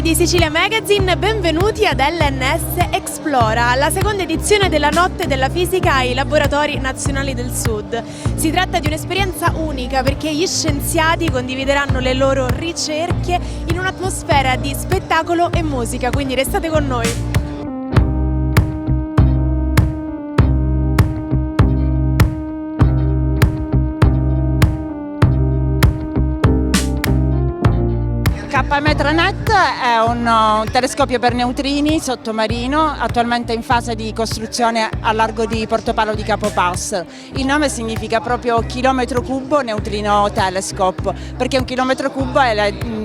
amiche di Sicilia Magazine, benvenuti ad LNS Explora, la seconda edizione della Notte della Fisica ai Laboratori Nazionali del Sud. Si tratta di un'esperienza unica perché gli scienziati condivideranno le loro ricerche in un'atmosfera di spettacolo e musica, quindi restate con noi. KM3Net è un telescopio per neutrini sottomarino, attualmente in fase di costruzione a largo di Portopalo di Capopass. Il nome significa proprio chilometro cubo neutrino telescope, perché un chilometro cubo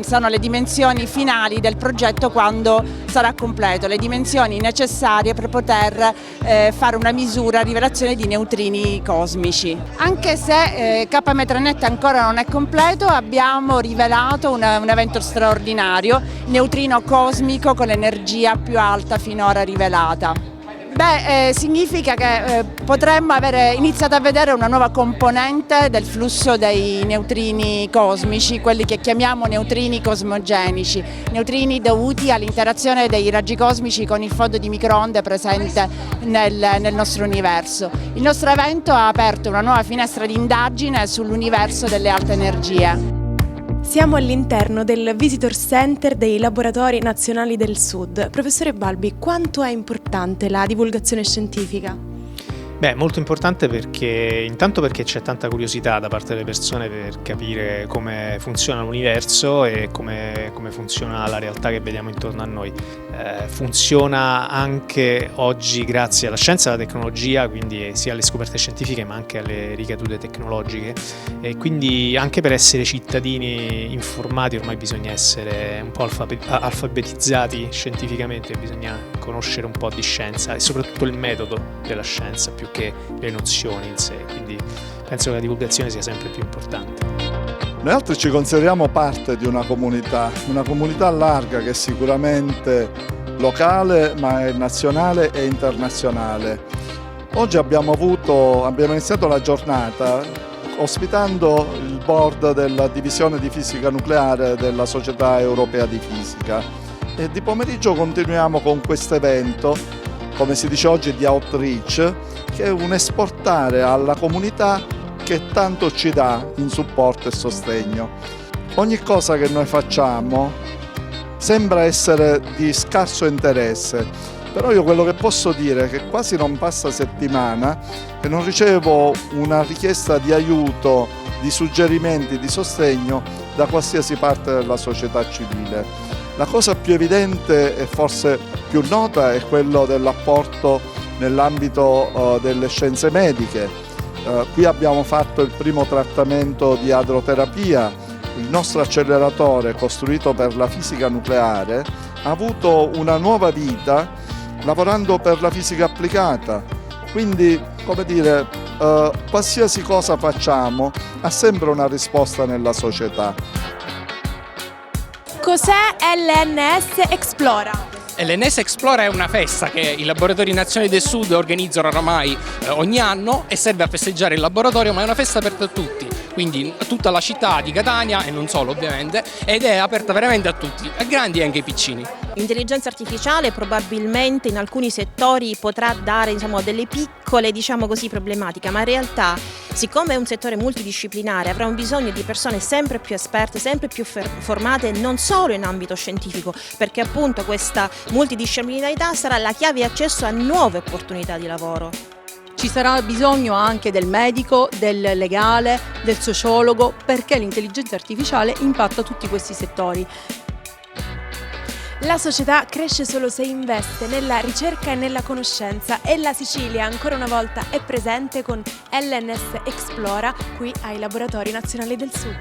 sono le dimensioni finali del progetto quando sarà completo, le dimensioni necessarie per poter fare una misura, rivelazione di neutrini cosmici. Anche se KM3Net ancora non è completo, abbiamo rivelato un evento straordinario, neutrino cosmico con l'energia più alta finora rivelata. Significa che potremmo avere iniziato a vedere una nuova componente del flusso dei neutrini cosmici, quelli che chiamiamo neutrini cosmogenici, neutrini dovuti all'interazione dei raggi cosmici con il fondo di microonde presente nel nostro universo. Il nostro evento ha aperto una nuova finestra di indagine sull'universo delle alte energie. Siamo all'interno del Visitor Center dei Laboratori Nazionali del Sud. Professore Balbi, quanto è importante la divulgazione scientifica? Molto importante perché c'è tanta curiosità da parte delle persone per capire come funziona l'universo e come funziona la realtà che vediamo intorno a noi. Funziona anche oggi grazie alla scienza e alla tecnologia, quindi sia alle scoperte scientifiche ma anche alle ricadute tecnologiche, e quindi anche per essere cittadini informati ormai bisogna essere un po' alfabetizzati scientificamente, bisogna conoscere un po' di scienza e soprattutto il metodo della scienza più che le nozioni in sé, quindi penso che la divulgazione sia sempre più importante. Noi altri ci consideriamo parte di una comunità larga che è sicuramente locale ma è nazionale e internazionale. Oggi abbiamo iniziato la giornata ospitando il board della divisione di fisica nucleare della Società Europea di Fisica e di pomeriggio continuiamo con questo evento, come si dice oggi, di outreach, che è un esportare alla comunità che tanto ci dà in supporto e sostegno. Ogni cosa che noi facciamo sembra essere di scarso interesse, però io quello che posso dire è che quasi non passa settimana che non ricevo una richiesta di aiuto, di suggerimenti, di sostegno da qualsiasi parte della società civile. La cosa più evidente e forse più nota è quello dell'apporto nell'ambito delle scienze mediche. Qui abbiamo fatto il primo trattamento di adroterapia. Il nostro acceleratore, costruito per la fisica nucleare, ha avuto una nuova vita lavorando per la fisica applicata. Quindi, come dire, qualsiasi cosa facciamo ha sempre una risposta nella società. Cos'è LNS Explora? LNS Explora è una festa che i Laboratori Nazionali del Sud organizzano oramai ogni anno e serve a festeggiare il laboratorio, ma è una festa aperta a tutti, quindi tutta la città di Catania e non solo ovviamente, ed è aperta veramente a tutti, a grandi e anche ai piccini. L'intelligenza artificiale probabilmente in alcuni settori potrà dare delle piccole problematiche, ma in realtà, siccome è un settore multidisciplinare, avrà un bisogno di persone sempre più esperte, sempre più formate, non solo in ambito scientifico, perché appunto questa multidisciplinarità sarà la chiave di accesso a nuove opportunità di lavoro. Ci sarà bisogno anche del medico, del legale, del sociologo, perché l'intelligenza artificiale impatta tutti questi settori. La società cresce solo se investe nella ricerca e nella conoscenza, e la Sicilia ancora una volta è presente con LNS Explora qui ai Laboratori Nazionali del Sud.